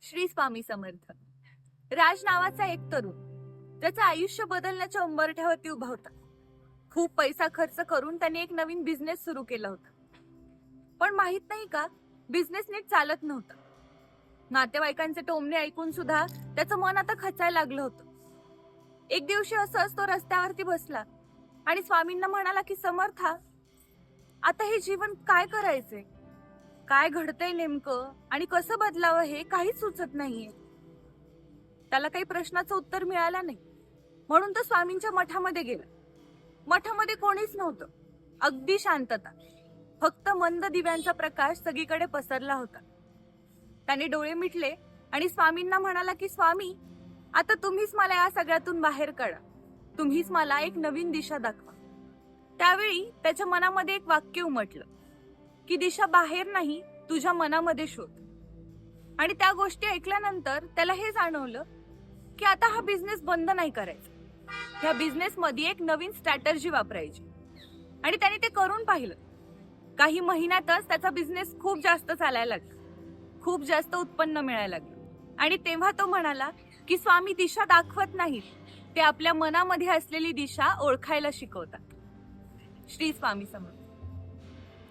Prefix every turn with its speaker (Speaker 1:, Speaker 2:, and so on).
Speaker 1: श्री स्वामी समर्थ. राज नावाचा एक तरुण त्याचं आयुष्य बदलण्याच्या उंबरठ्यावरती उभा होता. खूप पैसा खर्च करून त्याने एक नवीन बिझनेस सुरू केला होता. पण माहित नाही का, बिझनेस नीट चालत नव्हता. नातेवाईकांचे टोमणे ऐकून सुद्धा त्याचं मन आता खचायला लागलं होतं. एक दिवशी असंच तो रस्त्यावरती बसला आणि स्वामींना म्हणाला की समर्था, आता हे जीवन काय करायचंय, काय घडतंय नेमकं आणि कसं बदलावं हे काहीच सुचत नाहीये. त्याला काही प्रश्नाचं उत्तर मिळालं नाही, म्हणून तो स्वामींच्या मठामध्ये गेला. मठामध्ये कोणीच नव्हतं, अगदी शांतता, फक्त मंद दिव्यांचा प्रकाश सगळीकडे पसरला होता. त्याने डोळे मिटले आणि स्वामींना म्हणाला की स्वामी, आता तुम्हीच मला या सगळ्यातून बाहेर काढा, तुम्हीच मला एक नवीन दिशा दाखवा. त्यावेळी त्याच्या मनामध्ये एक वाक्य उमटलं की दिशा बाहेर नाही, तुझ्या मनामध्ये शोध. आणि त्या गोष्टी ऐकल्यानंतर त्याला हे जाणवलं की आता हा बिझनेस बंद नाही करायचा, ह्या बिझनेस मध्ये एक नवीन स्ट्रॅटर्जी वापरायची. आणि त्याने ते करून पाहिलं. काही महिन्यातच त्याचा बिझनेस खूप जास्त चालायला लागला, खूप जास्त उत्पन्न मिळायला लागलं. आणि तेव्हा तो म्हणाला की स्वामी दिशा दाखवत नाहीत, ते आपल्या मनामध्ये असलेली दिशा ओळखायला शिकवतात. श्री स्वामी समर्थ.